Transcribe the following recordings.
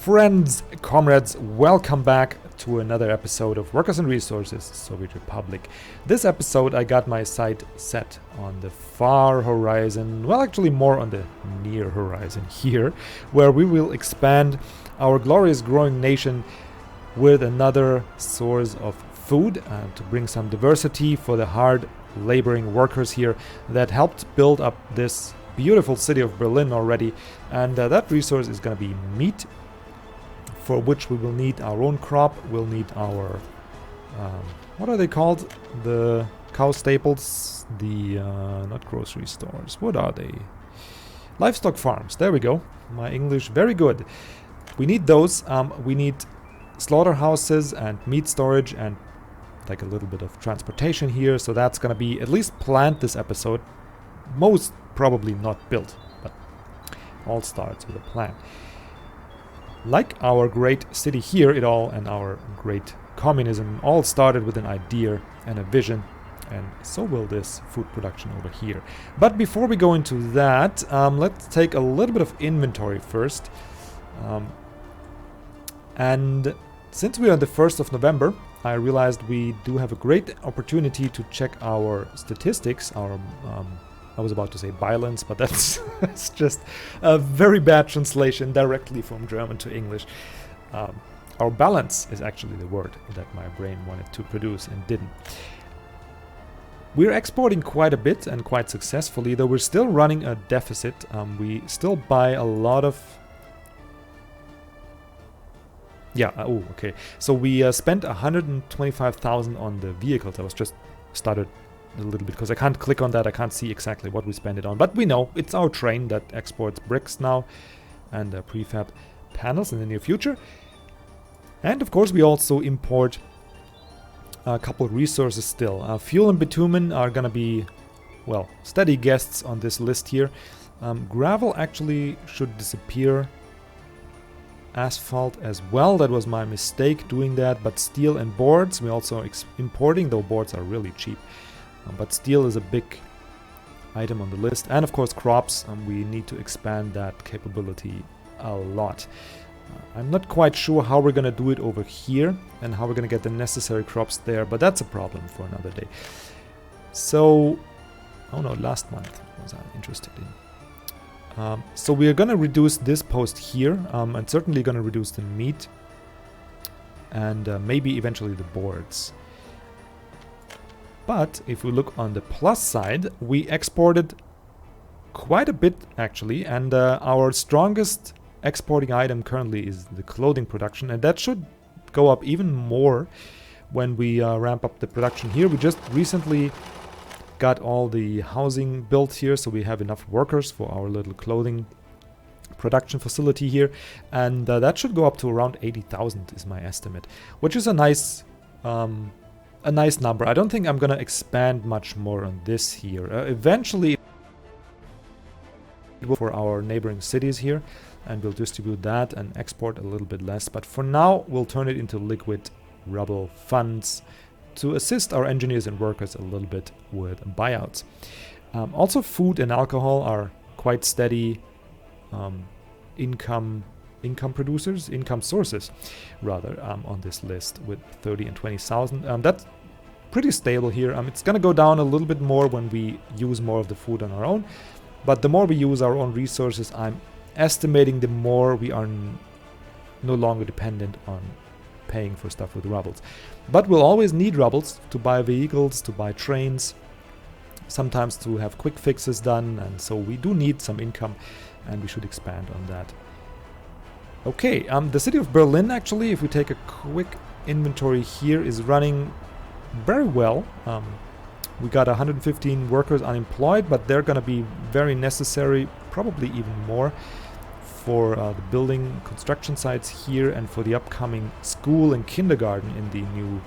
Friends, comrades, welcome back to another episode of Workers and Resources, Soviet Republic. This episode I got my sight set on the far horizon, well actually more on the near horizon here, where we will expand our glorious growing nation with another source of food to bring some diversity for the hard laboring workers here that helped build up this beautiful city of Berlin already, and that resource is going to be meat, for which we will need our own crop. We'll need our what are they called, the cow staples, the not grocery stores, what are they, livestock farms, there we go, my English very good. We need those. We need slaughterhouses and meat storage and like a little bit of transportation here, so that's gonna be at least planned this episode, most probably not built, but all starts with a plan. Like our great city here, it all, and our great communism, all started with an idea and a vision, and so will this food production over here. But before we go into that, let's take a little bit of inventory first. And since we are on the 1st of November, I realized we do have a great opportunity to check our statistics, our I was about to say balance, but that's it's just a very bad translation directly from German to English. Our balance is actually the word that my brain wanted to produce and didn't. We're exporting quite a bit and quite successfully, though we're still running a deficit. We still buy a lot of... okay. So we spent 125,000 on the vehicles. I was just started a little bit because I can't click on that. I can't see exactly what we spend it on, but we know it's our train that exports bricks now and prefab panels in the near future. And of course we also import a couple of resources still. Fuel and bitumen are gonna be, well, steady guests on this list here. Gravel actually should disappear. Asphalt as well, that was my mistake doing that. But steel and boards we're also importing, though boards are really cheap. But steel is a big item on the list, and of course crops. We need to expand that capability a lot. I'm not quite sure how we're gonna do it over here and how we're gonna get the necessary crops there, but that's a problem for another day. So, oh no, last month was I interested in. So we are gonna reduce this post here, and certainly gonna reduce the meat and maybe eventually the boards. But if we look on the plus side, we exported quite a bit actually, and our strongest exporting item currently is the clothing production, and that should go up even more when we ramp up the production here. We just recently got all the housing built here, so we have enough workers for our little clothing production facility here, and that should go up to around 80,000 is my estimate, which is a nice number. I don't think I'm gonna expand much more on this here. Eventually for our neighboring cities here, and we'll distribute that and export a little bit less, but for now we'll turn it into liquid rubble funds to assist our engineers and workers a little bit with buyouts. Also food and alcohol are quite steady income sources rather, on this list with 30 and 20,000. That's pretty stable here. It's gonna go down a little bit more when we use more of the food on our own, but the more we use our own resources, I'm estimating the more we are no longer dependent on paying for stuff with rubbles. But we'll always need rubbles to buy vehicles, to buy trains, sometimes to have quick fixes done, and so we do need some income, and we should expand on that. Okay, the city of Berlin, actually, if we take a quick inventory here, is running very well. We got 115 workers unemployed, but they're going to be very necessary, probably even more, for the building construction sites here and for the upcoming school and kindergarten in the new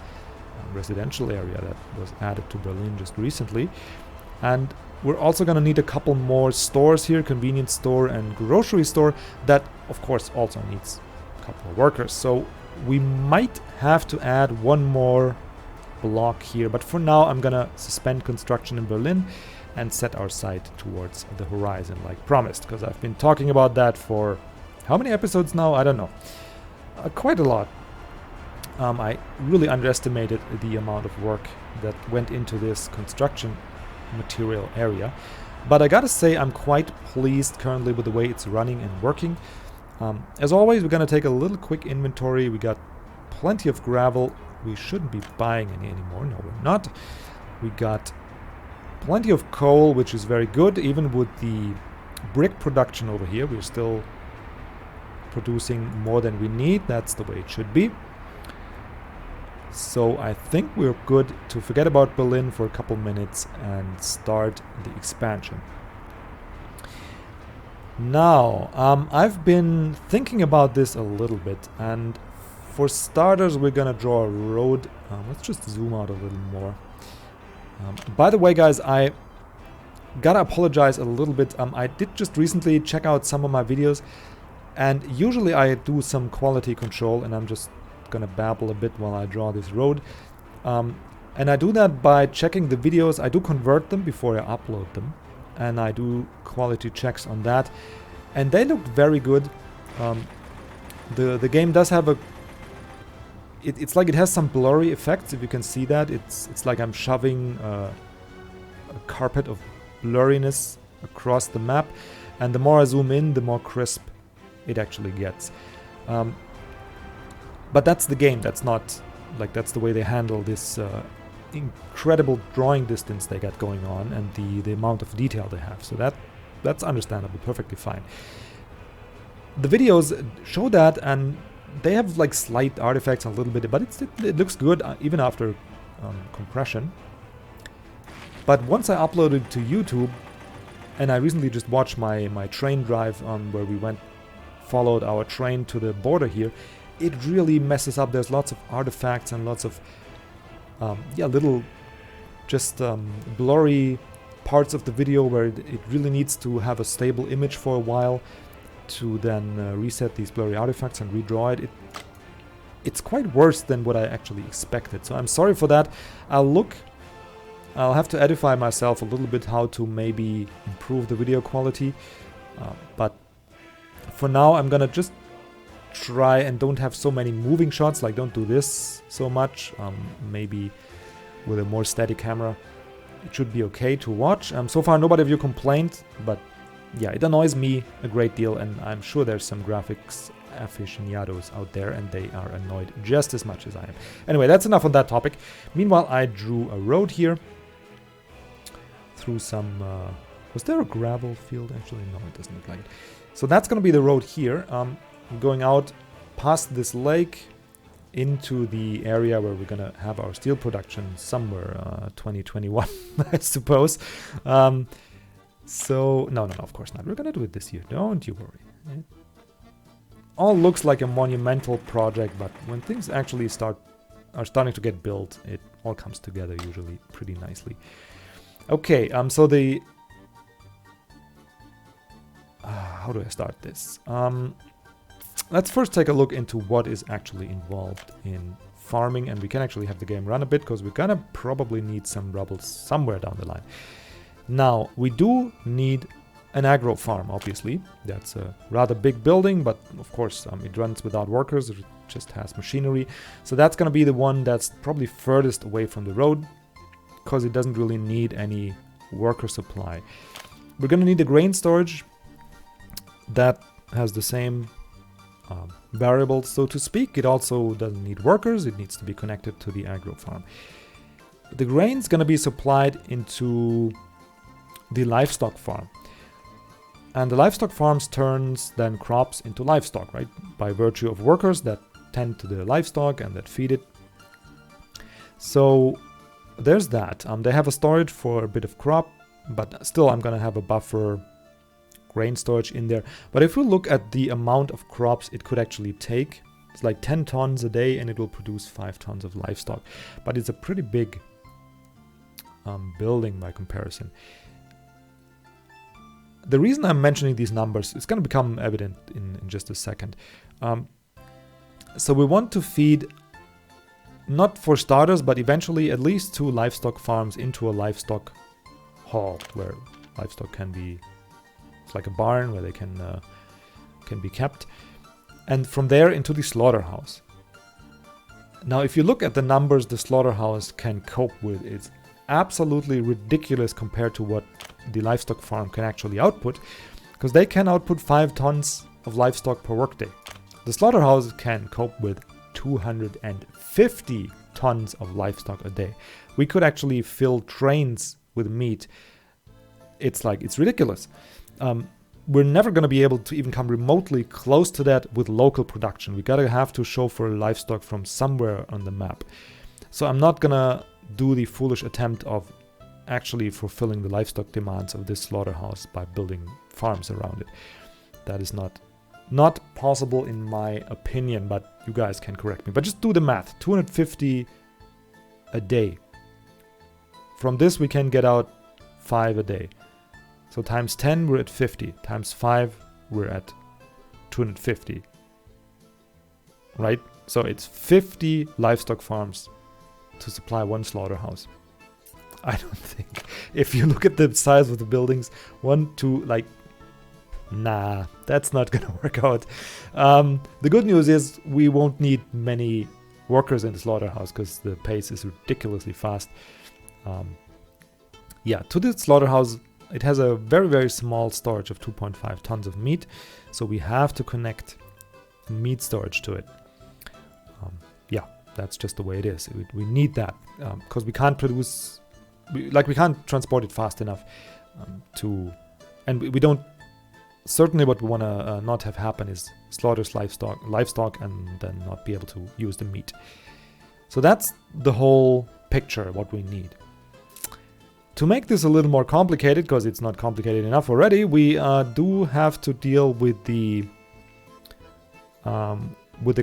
residential area that was added to Berlin just recently. And we're also going to need a couple more stores here, convenience store and grocery store, that of course also needs a couple of workers. So we might have to add one more block here, but for now I'm gonna suspend construction in Berlin and set our sight towards the horizon like promised, because I've been talking about that for How many episodes now? I don't know. Quite a lot. I really underestimated the amount of work that went into this construction material area. But I gotta say, I'm quite pleased currently with the way it's running and working. As always, we're gonna take a little quick inventory. We got plenty of gravel. We shouldn't be buying any anymore. No, we're not. We got plenty of coal, which is very good. Even with the brick production over here, we're still producing more than we need. That's the way it should be. So I think we're good to forget about Berlin for a couple minutes and start the expansion. Now, I've been thinking about this a little bit, and for starters, we're gonna draw a road. Let's just zoom out a little more. By the way, guys, I gotta apologize a little bit. I did just recently check out some of my videos, and usually I do some quality control, and I'm just gonna babble a bit while I draw this road. And I do that by checking the videos. I do convert them before I upload them, and I do quality checks on that, and they look very good. The game does have a it's like it has some blurry effects, if you can see that. It's like I'm shoving a carpet of blurriness across the map, and the more I zoom in, the more crisp it actually gets. But that's the game. That's not like that's the way they handle this incredible drawing distance they got going on, and the amount of detail they have. So that's understandable, perfectly fine. The videos show that, and they have like slight artifacts a little bit, but it looks good even after compression. But once I uploaded it to YouTube, and I recently just watched my train drive where we followed our train to the border here, it really messes up. There's lots of artifacts and lots of little just blurry parts of the video where it really needs to have a stable image for a while to then reset these blurry artifacts and redraw it. It's quite worse than what I actually expected, so I'm sorry for that. I'll have to edify myself a little bit how to maybe improve the video quality, but for now I'm gonna just try and don't have so many moving shots, like don't do this so much. Maybe with a more steady camera it should be okay to watch. So far nobody of you complained, but yeah, it annoys me a great deal, and I'm sure there's some graphics aficionados out there, and they are annoyed just as much as I am. Anyway, that's enough on that topic. Meanwhile, I drew a road here through some... was there a gravel field? Actually, no, it doesn't look like it. So that's going to be the road here, going out past this lake into the area where we're going to have our steel production somewhere 2021, I suppose. So, no, of course not. We're gonna do it this year. Don't you worry. It all looks like a monumental project, but when things actually are starting to get built, it all comes together usually pretty nicely. Okay, so the... how do I start this? Let's first take a look into what is actually involved in farming, and we can actually have the game run a bit, because we're gonna probably need some rubble somewhere down the line. Now, we do need an agro farm, obviously. That's a rather big building, but of course it runs without workers, it just has machinery. So that's going to be the one that's probably furthest away from the road, because it doesn't really need any worker supply. We're going to need a grain storage that has the same variables, so to speak. It also doesn't need workers, it needs to be connected to the agro farm. The grain's going to be supplied into the livestock farm, and the livestock farms turns then crops into livestock, right, by virtue of workers that tend to the livestock and that feed it. So there's that. They have a storage for a bit of crop, but still I'm gonna have a buffer grain storage in there. But if we look at the amount of crops it could actually take, it's like 10 tons a day, and it will produce 5 tons of livestock, but it's a pretty big building by comparison. The reason I'm mentioning these numbers, it's going to become evident in just a second. So we want to feed, not for starters, but eventually at least 2 livestock farms into a livestock hall, where livestock can be, it's like a barn where they can can be kept, and from there into the slaughterhouse. Now, if you look at the numbers the slaughterhouse can cope with, it's absolutely ridiculous compared to what the livestock farm can actually output, because they can output 5 tons of livestock per workday. The slaughterhouse can cope with 250 tons of livestock a day. We could actually fill trains with meat. It's ridiculous. We're never going to be able to even come remotely close to that with local production. We gotta have to show for livestock from somewhere on the map. So I'm not gonna do the foolish attempt of actually fulfilling the livestock demands of this slaughterhouse by building farms around it. That is not possible in my opinion, but you guys can correct me. But just do the math. 250 a day. From this we can get out 5 a day. So times 10 we're at 50. Times 5 we're at 250. Right? So it's 50 livestock farms to supply one slaughterhouse. I don't think. If you look at the size of the buildings, 1, 2, nah, that's not gonna work out. The good news is we won't need many workers in the slaughterhouse because the pace is ridiculously fast. To the slaughterhouse, it has a very, very small storage of 2.5 tons of meat, so we have to connect meat storage to it. That's just the way it is. We need that because we can't produce, we can't transport it fast enough and we don't. Certainly, what we want to not have happen is slaughter livestock, and then not be able to use the meat. So that's the whole picture. What we need. To make this a little more complicated, because it's not complicated enough already, we do have to deal with the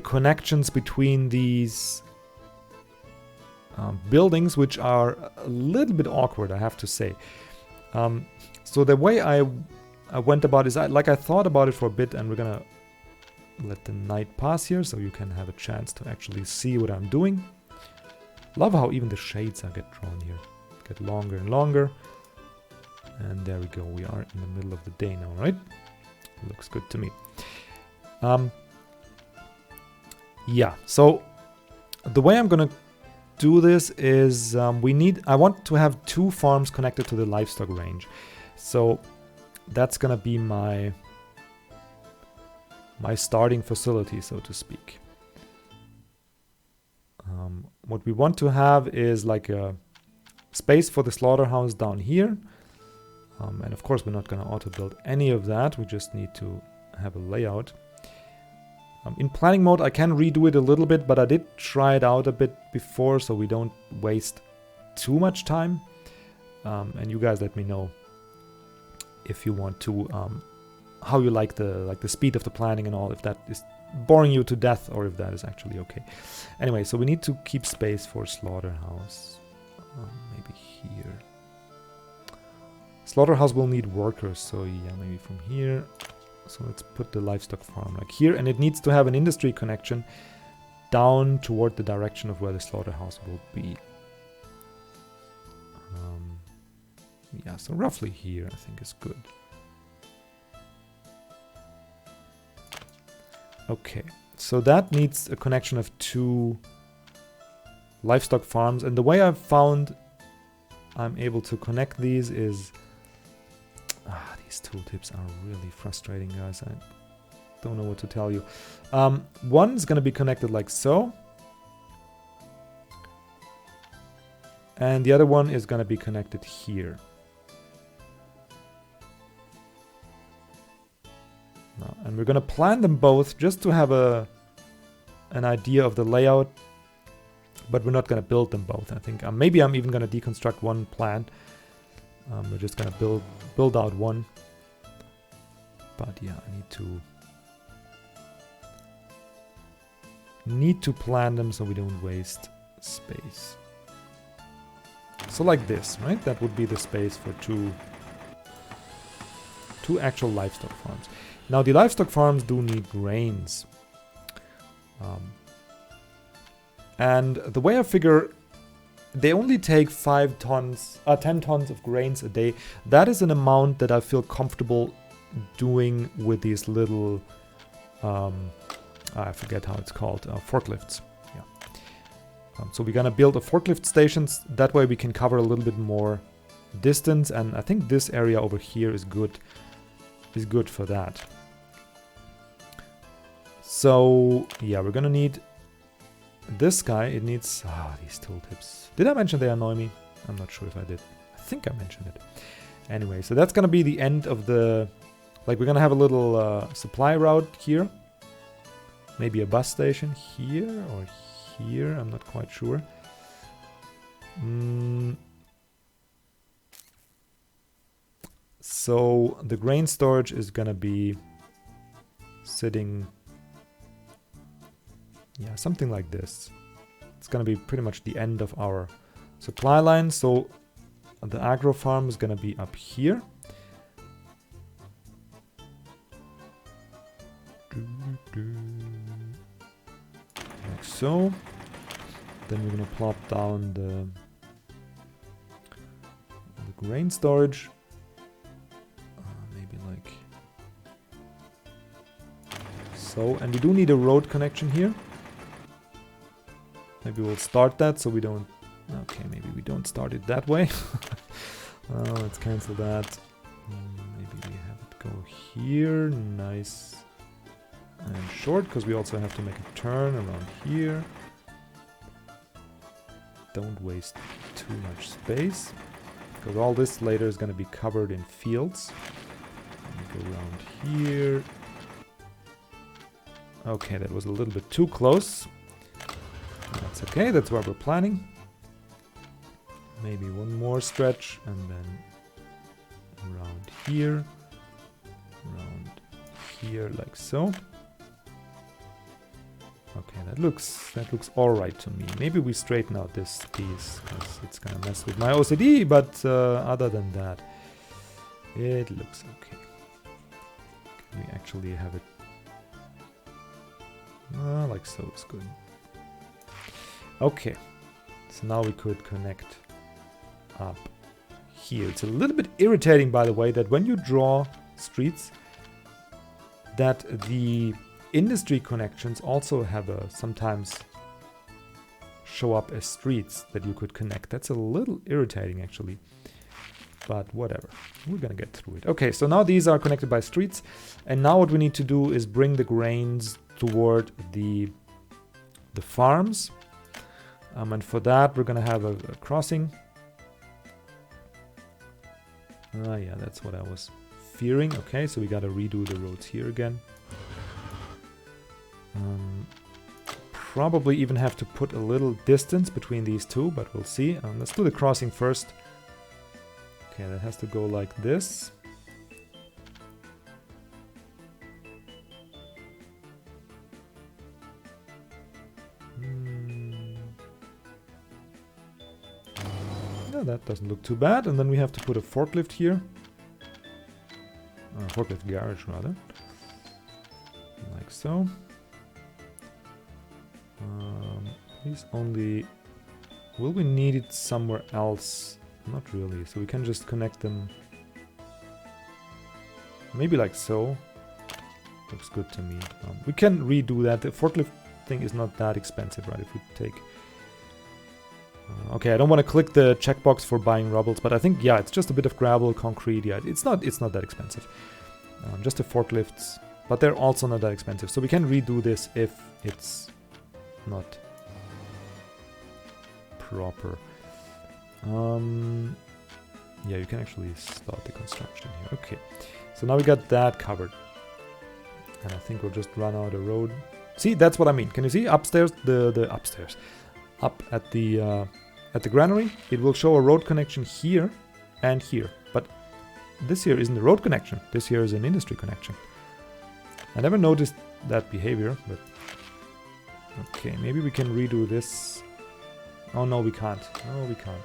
connections between these buildings, which are a little bit awkward, I have to say. So the way I went about is I thought about it for a bit, and we're gonna let the night pass here so you can have a chance to actually see what I'm doing. Love how even the shades get drawn here. Get longer and longer. And there we go. We are in the middle of the day now, right? Looks good to me. So the way I'm gonna do this is I want to have 2 farms connected to the livestock range. So that's gonna be my starting facility, so to speak. What we want to have is like a space for the slaughterhouse down here. And of course we're not gonna auto build any of that. We just need to have a layout. In planning mode I can redo it a little bit, but I did try it out a bit before so we don't waste too much time. And you guys let me know if you want to, how you like the speed of the planning and all, if that is boring you to death or if that is actually okay. Anyway, so we need to keep space for slaughterhouse. Maybe here. Slaughterhouse will need workers, so yeah, maybe from here. So let's put the livestock farm like here, and it needs to have an industry connection down toward the direction of where the slaughterhouse will be. So roughly here I think is good. Okay, so that needs a connection of 2 livestock farms, and the way I've found I'm able to connect these is these tooltips are really frustrating, guys. I don't know what to tell you. One's gonna be connected like so, and the other one is gonna be connected here. And we're gonna plan them both just to have an idea of the layout, but we're not gonna build them both. I think maybe I'm even gonna deconstruct one plan. We're just gonna build out one. But yeah, I need to plan them so we don't waste space. So like this, right? That would be the space for two actual livestock farms. Now the livestock farms do need grains. And the way I figure, they only take 10 tons of grains a day. That is an amount that I feel comfortable doing with these little I forget how it's called, forklifts. Yeah. So we're gonna build a forklift stations. That way we can cover a little bit more distance, and I think this area over here is good. Is good for that. So yeah, we're gonna need this guy. It needs these tooltips. Did I mention they annoy me? I'm not sure if I did. I think I mentioned it. Anyway, so that's gonna be the end of the. Like, we're gonna have a little supply route here. Maybe a bus station here or here. I'm not quite sure. So the grain storage is gonna be sitting, yeah, something like this. It's gonna be pretty much the end of our supply line. So the agro farm is gonna be up here. Like so. Then we're gonna plop down the grain storage. Maybe like so. And we do need a road connection here. Maybe we'll start that so we don't. Okay, maybe we don't start it that way. Let's cancel that. Maybe we have it go here. Nice and short, because we also have to make a turn around here. Don't waste too much space, because all this later is going to be covered in fields. Go around here. Okay, that was a little bit too close. That's okay, that's what we're planning. Maybe one more stretch, and then around here, like so. Okay, that looks all right to me. Maybe we straighten out this piece, because it's gonna mess with my OCD, but other than that, it looks okay. Can we actually have it like so? It's good. Okay, so now we could connect up here. It's a little bit irritating, by the way, that when you draw streets, that the industry connections also have sometimes show up as streets that you could connect. That's a little irritating, actually, but whatever, we're gonna get through it. Okay, so now these are connected by streets, and now what we need to do is bring the grains toward the farms, and for that we're gonna have a crossing. Yeah, that's what I was fearing. Okay, so we gotta redo the roads here again. Probably even have to put a little distance between these two, but we'll see. Let's do the crossing first. Okay, that has to go like this. No, that doesn't look too bad. And then we have to put a forklift here. Forklift garage, rather. Like so. These only... Will we need it somewhere else? Not really, so we can just connect them. Maybe like so. Looks good to me. We can redo that. The forklift thing is not that expensive, right? If we take... okay, I don't want to click the checkbox for buying rubbles, but I think, yeah, it's just a bit of gravel, concrete. Yeah, it's not that expensive. Just the forklifts, but they're also not that expensive. So we can redo this if it's not proper. Yeah, you can actually start the construction here. Okay, so now we got that covered, and I think we'll just run out a road. See, that's what I mean. Can you see upstairs? The upstairs, up at the granary, it will show a road connection here and here, but this here isn't a road connection. This here is an industry connection. I never noticed that behavior, but okay, maybe we can redo this. Oh no, we can't. No, we can't.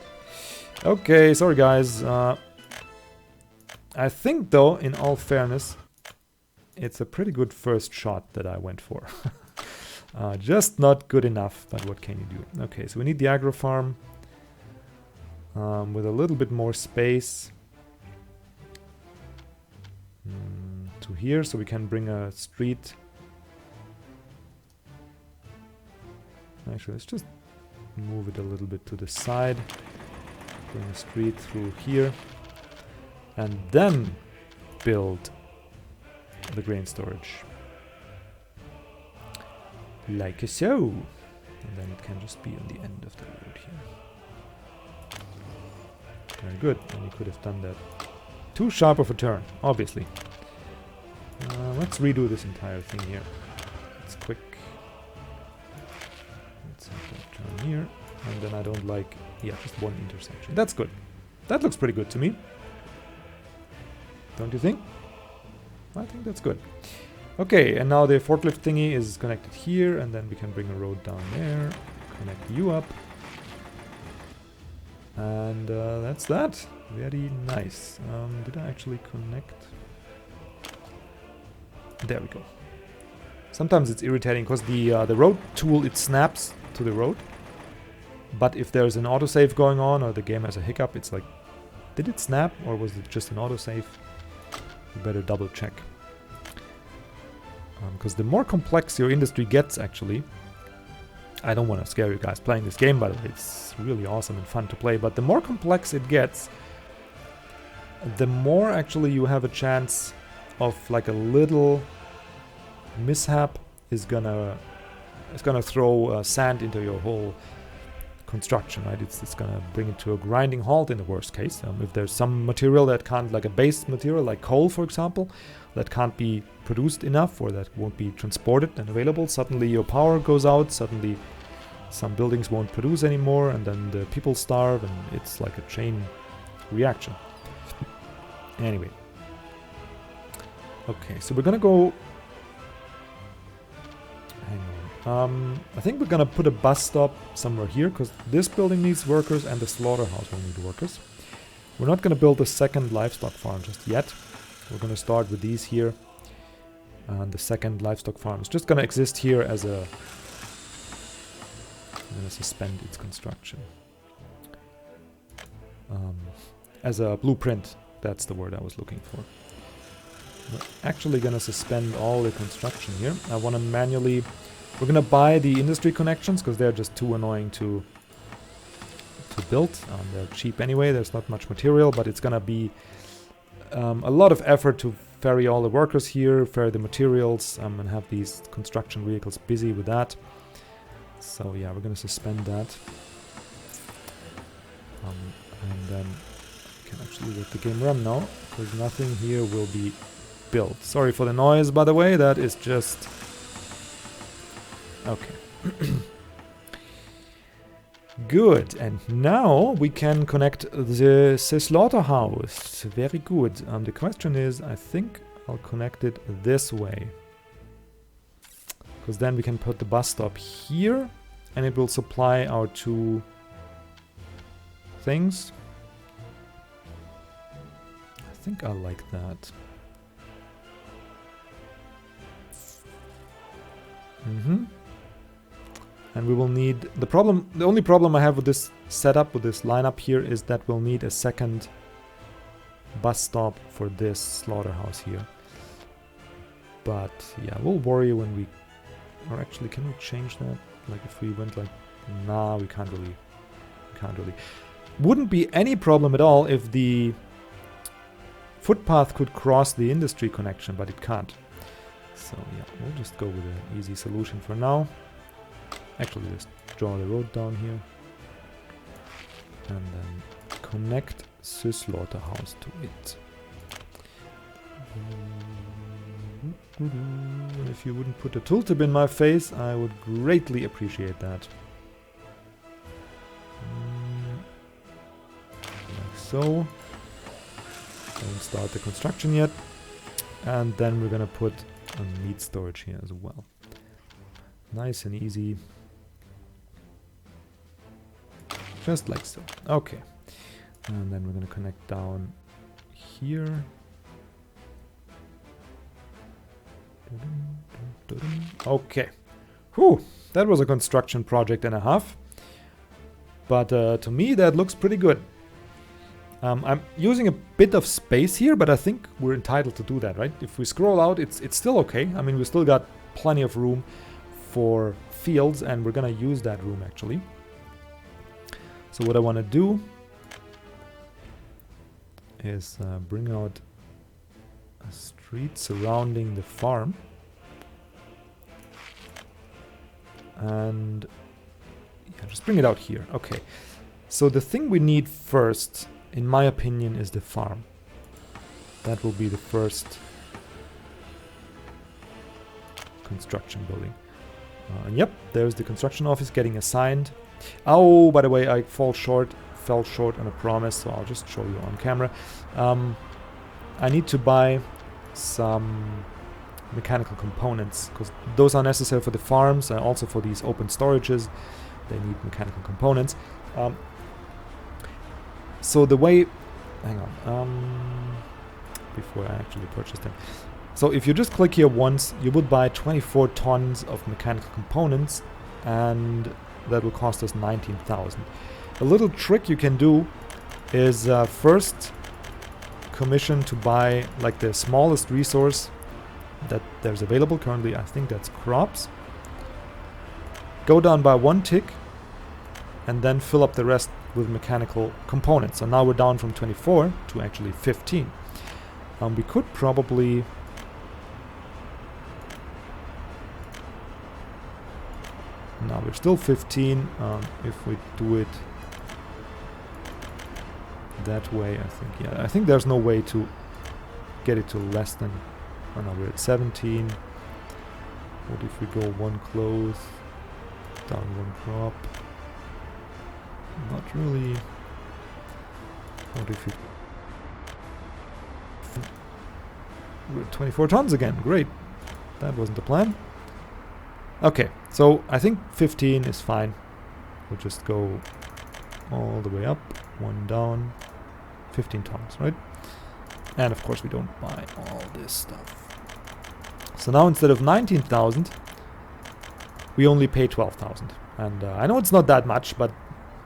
Okay, sorry guys. I think though, in all fairness, it's a pretty good first shot that I went for. Just not good enough, but what can you do? Okay, so we need the agro farm with a little bit more space to here, so we can bring a street Actually, let's just move it a little bit to the side. Bring a street through here. And then build the grain storage. Like so. And then it can just be on the end of the road here. Very good. And you could have done that. Too sharp of a turn, obviously. Let's redo this entire thing here. It's quick. Let's have that turn here. And then I don't like... Yeah, just one intersection. That's good. That looks pretty good to me. Don't you think? I think that's good. Okay, and now the forklift thingy is connected here, and then we can bring a road down there, connect you up. And that's that. Very nice. Did I actually connect? There we go. Sometimes it's irritating because the road tool, it snaps to the road. But if there's an autosave going on or the game has a hiccup, it's like, did it snap or was it just an autosave? You better double check. Because the more complex your industry gets, actually, I don't want to scare you guys playing this game, by the way, it's really awesome and fun to play, but the more complex it gets, the more actually you have a chance of like a little mishap is gonna throw sand into your whole construction, right? It's gonna bring it to a grinding halt in the worst case. If there's some material that can't, like a base material like coal, for example, that can't be produced enough or that won't be transported and available, suddenly your power goes out, suddenly some buildings won't produce anymore, and then the people starve, and it's like a chain reaction. Anyway. Okay, so we're gonna go... Hang on. I think we're gonna put a bus stop somewhere here, because this building needs workers and the slaughterhouse will need workers. We're not gonna build a second livestock farm just yet. We're gonna start with these here. And the second livestock farm is just gonna exist here as a... I'm gonna suspend its construction. As a blueprint, that's the word I was looking for. We're actually gonna suspend all the construction here. I wanna manually... We're gonna buy the industry connections, because they're just too annoying to build. They're cheap anyway, there's not much material, but it's gonna be a lot of effort to ferry all the workers here, ferry the materials, and have these construction vehicles busy with that. So yeah, we're gonna suspend that. And then I can actually let the game run now, because nothing here will be built. Sorry for the noise, by the way, that is just... Okay. Good, and now we can connect the slaughterhouse. Very good. The question is, I think I'll connect it this way. Because then we can put the bus stop here, and it will supply our two things. I think I like that. And we will need... The only problem I have with this setup, with this lineup here, is that we'll need a second bus stop for this slaughterhouse here. But yeah, we'll worry when we... Or actually, can we change that? Like if we went like... Nah, we can't really... Wouldn't be any problem at all if the footpath could cross the industry connection, but it can't. So yeah, we'll just go with an easy solution for now. Actually, just draw the road down here. And then connect the slaughterhouse to it. And if you wouldn't put a tooltip in my face, I would greatly appreciate that. Like so. Don't start the construction yet. And then we're gonna put a meat storage here as well. Nice and easy. Just like so. Okay. And then we're gonna connect down here. Okay. Whew. That was a construction project and a half. But to me that looks pretty good. I'm using a bit of space here, but I think we're entitled to do that, right? If we scroll out, it's still okay. I mean, we still got plenty of room for fields, and we're gonna use that room actually. So what I want to do is bring out a street surrounding the farm, and yeah, just bring it out here. Okay, so the thing we need first, in my opinion, is the farm. That will be the first construction building. Yep, there's the construction office getting assigned. Oh, by the way, I fell short on a promise, so I'll just show you on camera. I need to buy some mechanical components, because those are necessary for the farms and also for these open storages. They need mechanical components. So the way... Hang on. Before I actually purchase them. So if you just click here once, you would buy 24 tons of mechanical components, and that will cost us 19,000. A little trick you can do is first commission to buy like the smallest resource that there's available currently. I think that's crops. Go down by 1 tick and then fill up the rest with mechanical components. So now we're down from 24 to actually 15. We could probably... Now we're still 15. If we do it that way, I think there's no way to get it to less than... Oh no, we're at 17. What if we go 1 clothes, down 1 crop? Not really. What if we... We're at 24 tons again. Great. That wasn't the plan. Okay, so I think 15 is fine. We'll just go all the way up, 1 down, 15 tons, right? And of course we don't buy all this stuff. So now instead of 19,000, we only pay 12,000. And I know it's not that much, but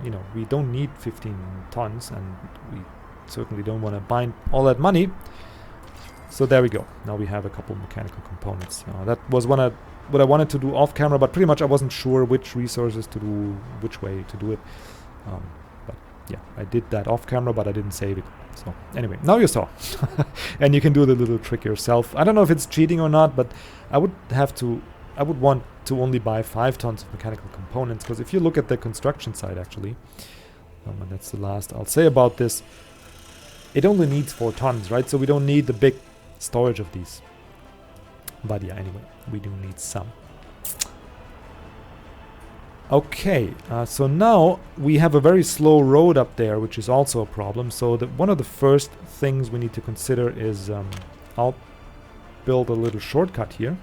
you know, we don't need 15 tons, and we certainly don't want to bind all that money. So there we go. Now we have a couple mechanical components. That was what I wanted to do off camera, but pretty much I wasn't sure which resources to do, which way to do it. But yeah, I did that off camera, but I didn't save it. So anyway, now you saw. And you can do the little trick yourself. I don't know if it's cheating or not, but I would want to only buy 5 tons of mechanical components, because if you look at the construction side actually, and that's the last I'll say about this, it only needs 4 tons, right? So we don't need the big storage of these. But yeah, anyway, we do need some. Okay, so now we have a very slow road up there, which is also a problem. So one of the first things we need to consider is I'll build a little shortcut here.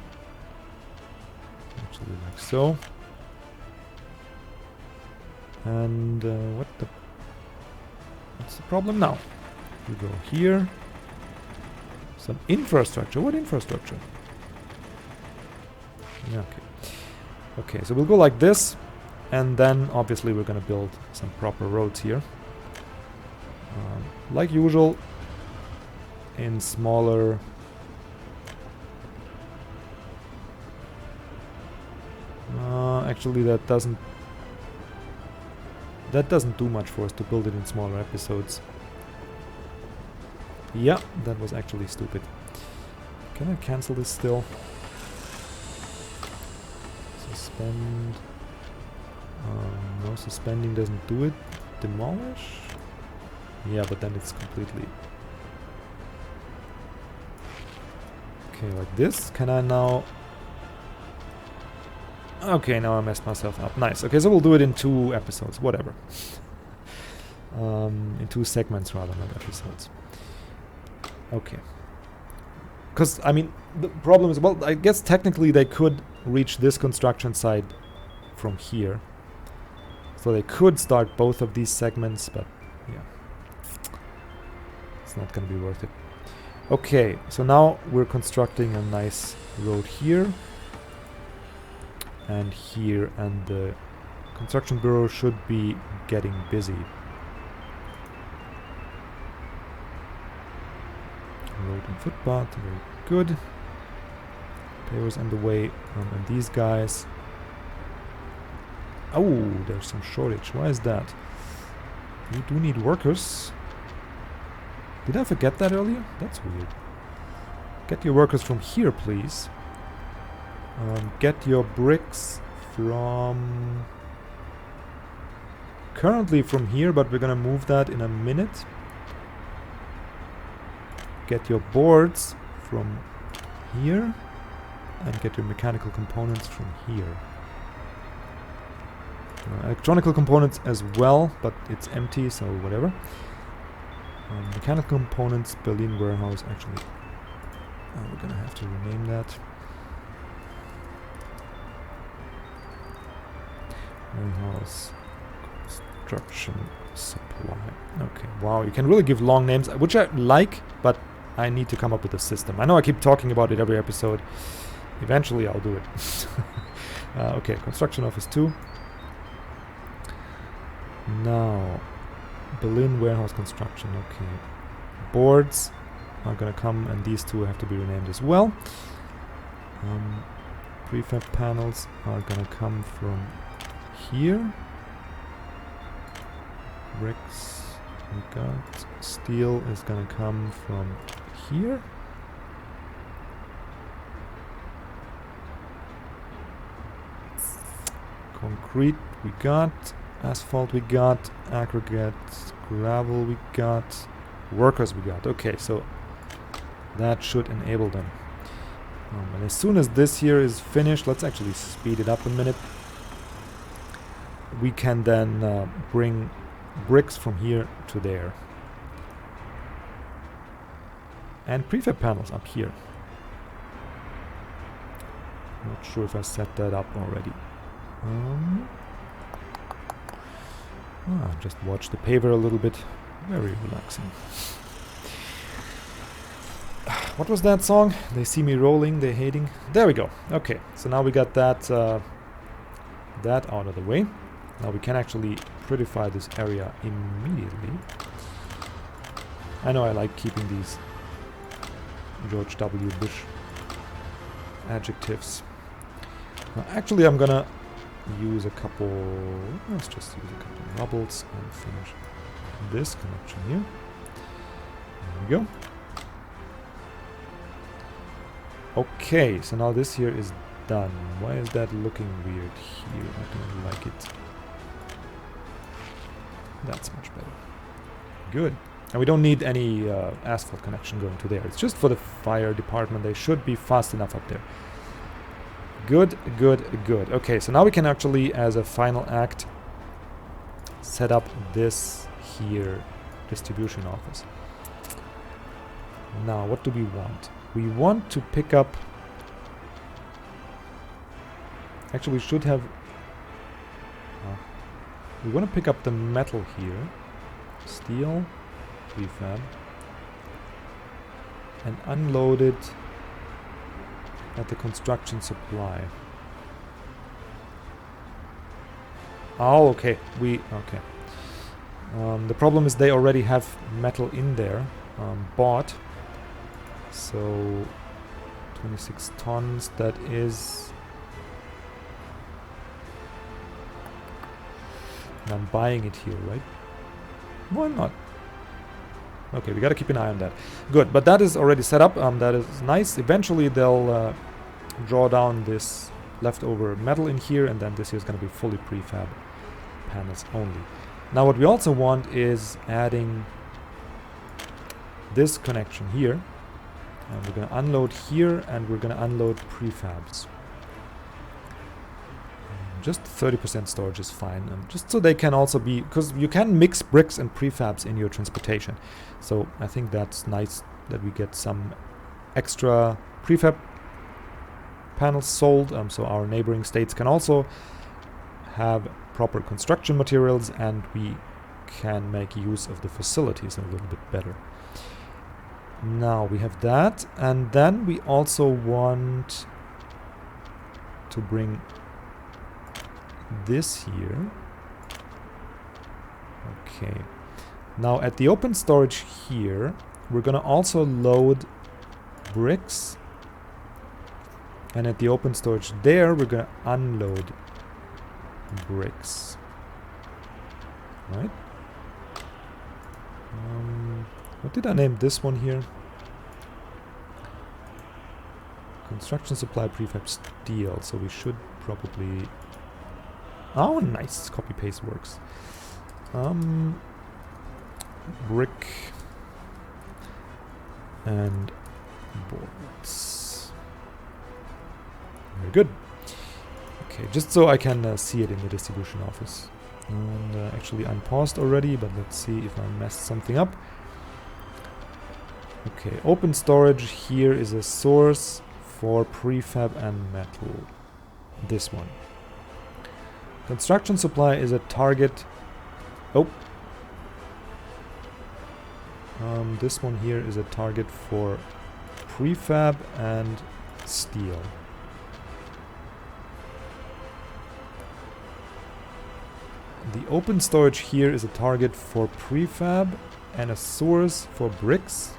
Actually, like so. And what's the problem now? We go here. Some infrastructure. What infrastructure? Yeah, okay. Okay, so we'll go like this, and then obviously we're gonna build some proper roads here. Like usual, in smaller... actually that doesn't do much for us to build it in smaller episodes. Yeah, that was actually stupid. Can I cancel this still? Suspend. No, suspending doesn't do it. Demolish? Yeah, but then it's completely... Okay, like this. Can I now... Okay, now I messed myself up. Nice. Okay, so we'll do it in 2 episodes. Whatever. In 2 segments rather, not episodes. Okay. Because, I mean, the problem is, well, I guess technically they could reach this construction site from here. So they could start both of these segments, but yeah. It's not going to be worth it. Okay, so now we're constructing a nice road here. And here, and the construction bureau should be getting busy. Road and footpath, very good. Pavers underway, and these guys Oh, there's some shortage. Why is that? We do need workers. Did I forget that earlier? That's weird. Get your workers from here, please. Get your bricks from... Currently from here, but we're gonna move that in a minute. Get your boards from here. And get your mechanical components from here. Electronical components as well, but it's empty, so whatever. Mechanical components, Berlin warehouse, actually. We're gonna have to rename that. Warehouse construction supply. Okay, wow, you can really give long names, which I like, but I need to come up with a system. I know I keep talking about it every episode. Eventually I'll do it. Okay, construction office 2. Now, Berlin warehouse construction, okay. Boards are gonna come, and these two have to be renamed as well. Prefab panels are gonna come from here. Bricks we got. Steel is gonna come from here. Concrete we got. Asphalt we got. Aggregate, gravel we got. Workers we got. Okay, so that should enable them. And as soon as this here is finished, let's actually speed it up a minute. We can then bring bricks from here to there. And prefab panels up here. Not sure if I set that up already. Just watch the paver a little bit. Very relaxing. What was that song? They see me rolling, they hating. There we go. Okay, so now we got that that out of the way. Now we can actually prettify this area immediately. I know I like keeping these George W. Bush adjectives. Now actually I'm gonna use a couple... Let's just use a couple rubbles and finish this connection here. There we go. Okay, so now this here is done. Why is that looking weird here? I don't like it. That's much better. Good. And we don't need any asphalt connection going to there. It's just for the fire department. They should be fast enough up there. Good, good, good. Okay, so now we can actually, as a final act, set up this here distribution office. Now, what do we want? We want to pick up... Actually, we should have... we want to pick up the metal here. Steel, prefab. And unload it at the construction supply. Oh, okay. Okay. The problem is they already have metal in there, bought. So 26 tons, that is... And I'm buying it here, right? Why not? Okay, we gotta keep an eye on that. Good, but that is already set up. That is nice. Eventually they'll draw down this leftover metal in here, and then this here is gonna be fully prefab panels only. Now what we also want is adding this connection here. And we're gonna unload here, and we're gonna unload prefabs. Just 30% storage is fine, and just so they can also be, because you can mix bricks and prefabs in your transportation. So I think that's nice that we get some extra prefab panels sold, so our neighboring states can also have proper construction materials, and we can make use of the facilities a little bit better. Now we have that, and then we also want to bring this here. Okay. Now at the open storage here, we're gonna also load bricks, and at the open storage there, we're gonna unload bricks. Right? What did I name this one here? Construction supply prefab steel. So we should probably... Oh, nice. Copy paste works. Brick and boards. Very good. Okay, just so I can see it in the distribution office. And actually I'm paused already, but let's see if I messed something up. Okay, open storage here is a source for prefab and metal. This one. Construction supply is a target. Oh. This one here is a target for prefab and steel. The open storage here is a target for prefab and a source for bricks.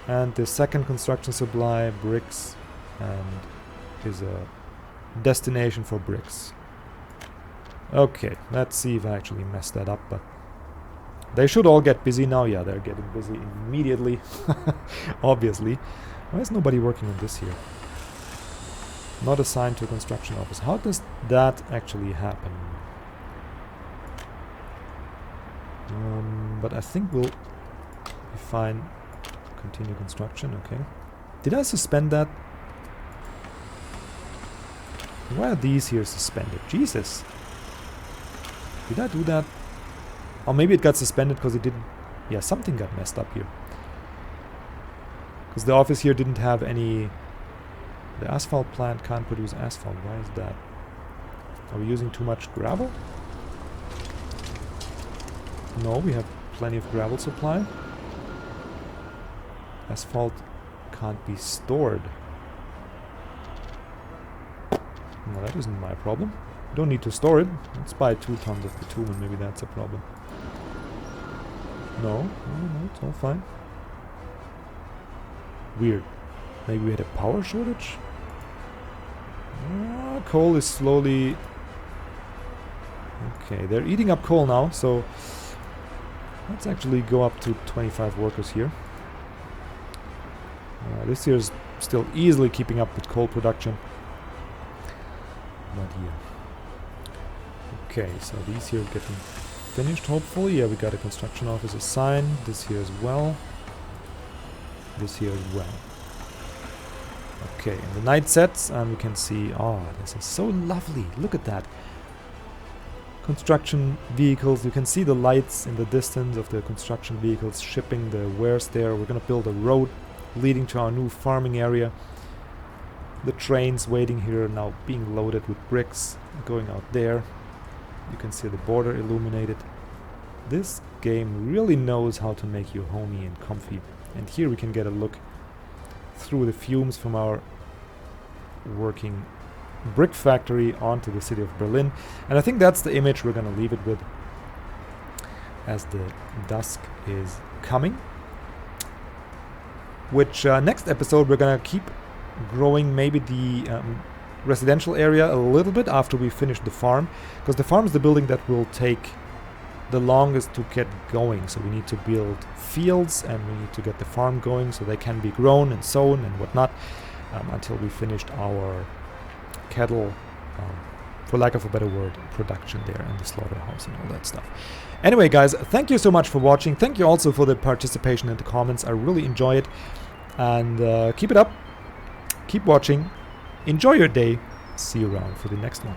And the second construction supply, bricks, and is a destination for bricks. Okay, let's see if I actually messed that up, but they should all get busy now. Yeah, they're getting busy immediately. Obviously. Why is nobody working on this here? Not assigned to a construction office. How does that actually happen? But I think we'll be fine. Continue construction, okay. Did I suspend that? Why are these here suspended? Jesus. Did I do that? Or maybe it got suspended because it didn't... Yeah, something got messed up here. Because the office here didn't have any... The asphalt plant can't produce asphalt. Why is that? Are we using too much gravel? No, we have plenty of gravel supply. Asphalt can't be stored. No, that isn't my problem. Don't need to store it. Let's buy 2 tons of bitumen. Maybe that's a problem. No, it's all fine. Weird. Maybe we had a power shortage? Coal is slowly... Okay, they're eating up coal now, so... Let's actually go up to 25 workers here. This here is still easily keeping up with coal production. Not here. Okay, so these here are getting finished, hopefully. Yeah, we got a construction office assigned. This here as well. This here as well. Okay, and the night sets, and we can see... Oh, this is so lovely. Look at that. Construction vehicles. You can see the lights in the distance of the construction vehicles shipping the wares there. We're going to build a road leading to our new farming area. The trains waiting here now being loaded with bricks going out there. You can see the border illuminated. This game really knows how to make you homey and comfy. And here we can get a look through the fumes from our working brick factory onto the city of Berlin. And I think that's the image we're going to leave it with as the dusk is coming. Which next episode we're going to keep growing maybe the residential area a little bit after we finish the farm, because the farm is the building that will take the longest to get going. So we need to build fields and we need to get the farm going so they can be grown and sown and whatnot until we finished our cattle, for lack of a better word, production there, and the slaughterhouse and all that stuff. Anyway, guys, thank you so much for watching. Thank you also for the participation in the comments. I really enjoy it. And keep it up. Keep watching. Enjoy your day. See you around for the next one.